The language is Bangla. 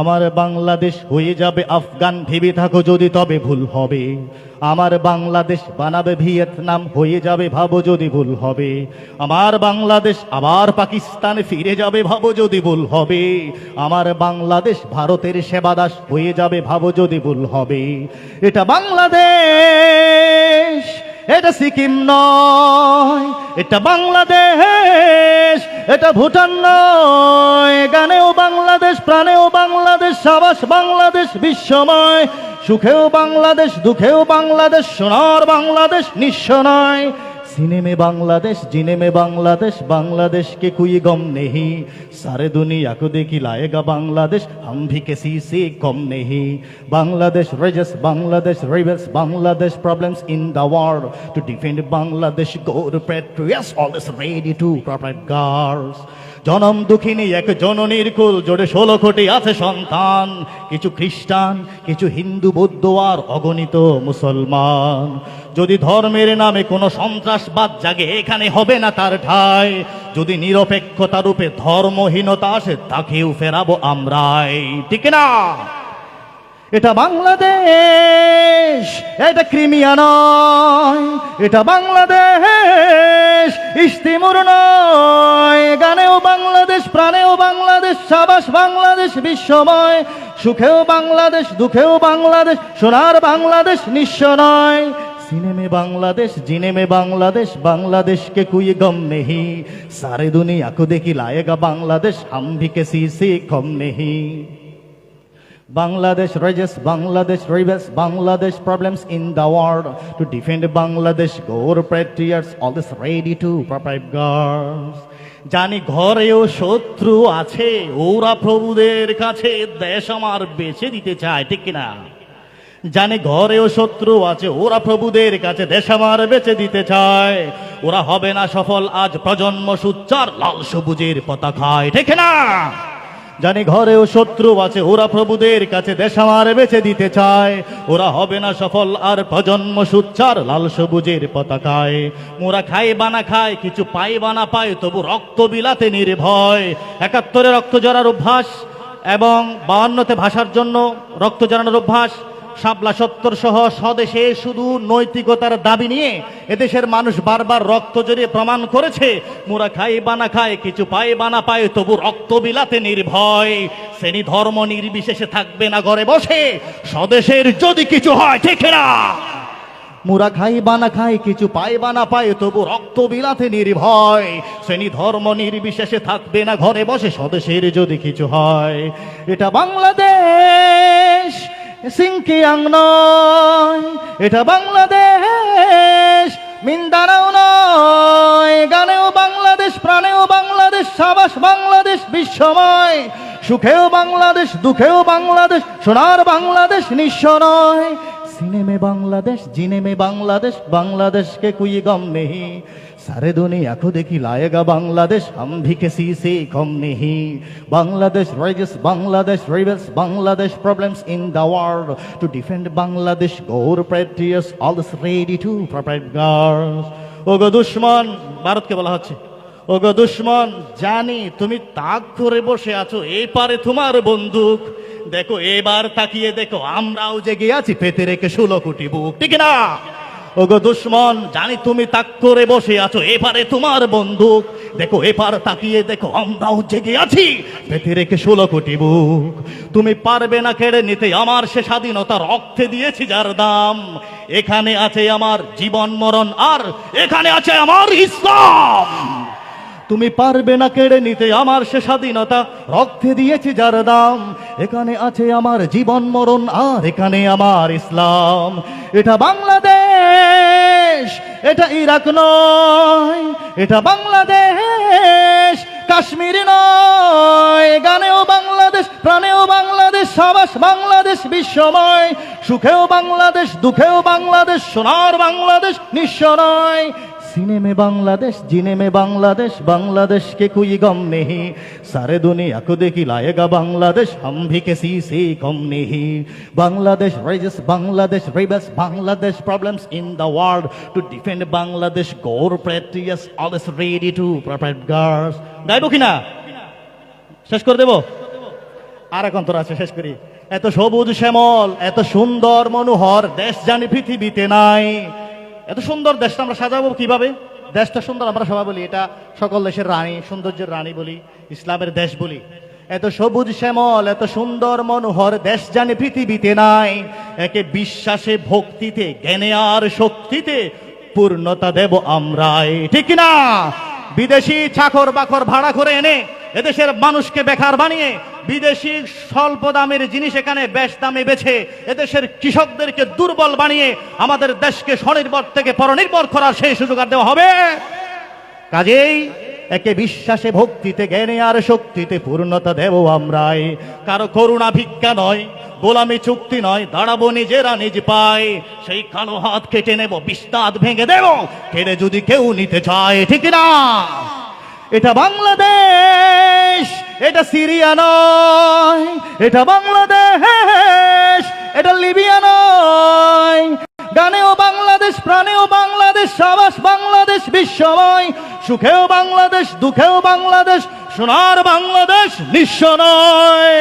আমার বাংলাদেশ হয়ে যাবে আফগান, ভেবে থাকো যদি তবে ভুল হবে। আমার বাংলাদেশ বানাবে ভিয়েতনাম, হয়ে যাবে ভাবো যদি ভুল হবে। আমার বাংলাদেশ আবার পাকিস্তানে ফিরে যাবে, ভাবো যদি ভুল হবে। আমার বাংলাদেশ ভারতের সেবাদাস হয়ে যাবে, ভাবো যদি ভুল হবে। এটা বাংলাদেশ, এটা সিকিম নয়, এটা বাংলাদেশ, এটা ভুটান নয়। গানেও বাংলাদেশ, প্রাণেও বাংলাদেশ, সাবাস বাংলাদেশ বিশ্বময়। সুখেও বাংলাদেশ, দুঃখেও বাংলাদেশ, সোনার বাংলাদেশ নিঃস্ব নয়। सीने में बांग्लादेश, जीने में बांग्लादेश, बांग्लादेश के कोई गम नहीं। सारे दुनिया को देखी लाएगा बांग्लादेश, हम भी किसी से कम नहीं। Bangladesh rages, Bangladesh rebels, Bangladesh problems in the world. To defend Bangladesh, go to patriots, always ready to protect girls. জনম দুঃখিনী এক জননীর কুল, জোড়ে 16 কোটি আছে সন্তান। কিছু খ্রিস্টান, কিছু হিন্দু, বৌদ্ধ আর অগণিত মুসলমান। যদি ধর্মের নামে কোনো সন্ত্রাসবাদ জাগে, এখানে হবে না তার ঠাঁই। যদি নিরপেক্ষতা রূপে ধর্মহীনতা আসে, তাকেও ফেরাবো আমরাই, ঠিক না? এটা বাংলাদেশ, এটা ক্রিমিয়া নয়। এটা বাংলাদেশ, ইস্তিমুর নয়। গানেও বাংলাদেশ, প্রাণেও বাংলাদেশ, সাবাস বাংলাদেশ বিশ্বময়। সুখেও বাংলাদেশ, দুঃখেও বাংলাদেশ, সোনার বাংলাদেশ নিঃস্ব নয়। सीने में बांग्लादेश, जीने में बांग्लादेश, बांग्लादेश के कोई गम नहीं। सारे दुनिया को देखी लाएगा बांग्लादेश, हम भी किसी से कम नहीं। Bangladesh rages, Bangladesh rebels, Bangladesh problems in the world. To defend Bangladesh, go to patriots, always ready to protect girls. জানি ঘরেও শত্রু আছে, ওরা প্রভুদের কাছে দেশ আমার বেচে দিতে চায়, ঠিক কিনা? জানে ঘরেও শত্রু আছে, ওরা প্রভুদের কাছে দেশ আমার বেচে দিতে চায়। ওরা হবে না সফল আজ প্রজন্ম সুচ্চার লাল সবুজের পতাকায়, ঠিক না? জানি ঘরেও শত্রু আছে, ওরা প্রভুদের কাছে দেশ আমার বেচে দিতে চায়। ওরা হবে না সফল আর প্রজন্ম সুচ্চার লাল সবুজের পতাকায়। মোরা খাই বানা খায়, কিছু পাই বানা পায়, তবু রক্ত বিলাতে নির্ভয়। 71-এ রক্ত জড়ার অভ্যাস এবং 52-তে ভাষার জন্য রক্ত জড়ানোর অভ্যাস, শাপলা 70 সহ স্বদেশে শুধু নৈতিকতার দাবি নিয়ে এদেশের মানুষ বারবার রক্ত জড়িয়ে প্রমাণ করেছে, মোরা খাই বানা খায়, কিছু পাই বানা পায়, তবু রক্ত বিলাতে নির্ভয়। শ্রেণী ধর্ম নির্বিশেষে থাকবে না ঘরে বসে, স্বদেশের যদি কিছু হয়, ঠিক না? মোরা খাই বানা খাই, কিছু পাই বানা পায়, তবু রক্ত বিলাতে নির্ভয়। শ্রেণী ধর্ম নির্বিশেষে থাকবে না ঘরে বসে, স্বদেশের যদি কিছু হয়। এটা বাংলাদেশ, সিংকিয়াং নয়। এটা বাংলাদেশ, মিন্দানাও নয়। গানেও বাংলাদেশ, প্রাণেও বাংলাদেশ, সাবাস বাংলাদেশ বিশ্বময়। সুখেও বাংলাদেশ, দুঃখেও বাংলাদেশ, সোনার বাংলাদেশ নিঃস্ব নয়। सीने में बांग्लादेश, जीने में बांग्लादेश, बांग्लादेश के कोई गम नहीं। सारे दुनिया को देखी लाएगा बांग्लादेश, हम भी किसी से कम नहीं। Bangladesh rages, Bangladesh rebels, Bangladesh problems in the world. To defend Bangladesh, go to patriots, always ready to protect girls. ওগো দুশ্মন, ভারতকে বলা হচ্ছে, ওগো দুশ্মন, জানি তুমি তাক করে বসে আছো, এই পারে তোমার বন্দুক। দেখো এবার তাকিয়ে দেখো, আমরাও জেগে আছি, পেতে রেখে 16 কোটি বুক, ঠিক না? ওগো দুশ্মন, জানি তুমি তাক করে বসে আছো, এপারে তোমার বন্দুক। দেখো এপার তাকিয়ে দেখো, আমরাও জেগে আছি, পেতে রেখে 16 কোটি বুক। তুমি পারবে না কেড়ে নিতে আমার সে স্বাধীনতা, রক্তে দিয়েছি যার দাম। এখানে আছে আমার জীবন মরণ, আর এখানে আছে আমার ইসলাম। তুমি পারবে না কেড়ে নিতে আমার সে স্বাধীনতা, রক্তে দিয়েছি যার দাম। এখানে আছে আমার জীবন মরণ, আর এখানে আমার ইসলাম। এটা বাংলাদেশ, এটা ইরাক নয়। এটা বাংলাদেশ, কাশ্মীর নয়। গানেও বাংলাদেশ, প্রাণেও বাংলাদেশ, সাবাস বাংলাদেশ বিশ্বময়। সুখেও বাংলাদেশ, দুঃখেও বাংলাদেশ, সোনার বাংলাদেশ নিঃস্ব নয়। सीने में बांग्लादेश, जीने में बांग्लादेश, बांग्लादेश के कोई गम नहीं। सारे दुनिया को देखी लाएगा बांग्लादेश, हम भी किसी से कम नहीं। Bangladesh rages, Bangladesh rebels, Bangladesh problems in the world. To defend Bangladesh, go to patriots, always ready to protect girls. গাইবো কিনা? শেষ করে দেব। আর এখন তোর আছে, শেষ করি। এত সবুজ শ্যামল, এত সুন্দর মনোহর দেশ জানি পৃথিবীতে নাই। এত সুন্দর দেশটা আমরা সাজাবো কিভাবে? দেশটা সুন্দর আমরা সবাই বলি এটা সকল দেশের রানী, সৌন্দর্যের রানী বলি, ইসলামের দেশ বলি। এত সবুজ শ্যামল, এত সুন্দর মনোহর দেশ জানি পৃথিবীতে নাই। একে বিশ্বাসে, ভক্তিতে, জ্ঞানে আর শক্তিতে পূর্ণতা দেব আমরাই, ঠিক না? বিদেশি চাকর বাকর ভাড়া করে এনে এদেশের মানুষকে বেকার বানিয়ে, বিদেশি স্বল্প দামের জিনিস এখানে বেশ দামে বেছে এদেশের কৃষকদেরকে দুর্বল বানিয়ে আমাদের দেশকে স্বনির্ভর থেকে পরনির্ভর করার সেই সুযোগ আর দেওয়া হবে? কাজেই একে বিশ্বাসে, ভক্তিতে, জ্ঞানে আর শক্তিতে পূর্ণতা দেব আমরাই। কারো করুণা ভিক্ষা নয়, গোলামি চুক্তি নয়, দাঁড়াবো নিজেরা নিজ পায়। সেই কালো হাত কেটে নেব, বিস্তাদ ভেঙে দেব, কেড়ে যদি কেউ নিতে চায়, ঠিক না? এটা বাংলাদেশ, এটা সিরিয়া নয়। এটা বাংলাদেশ, এটা লিবিয়া নয়। গানেও বাংলাদেশ, প্রাণেও বাংলাদেশ, সাবাস বাংলাদেশ বিশ্বময়। সুখেও বাংলাদেশ, দুঃখেও বাংলাদেশ, সোনার বাংলাদেশ নিঃস্ব নয়।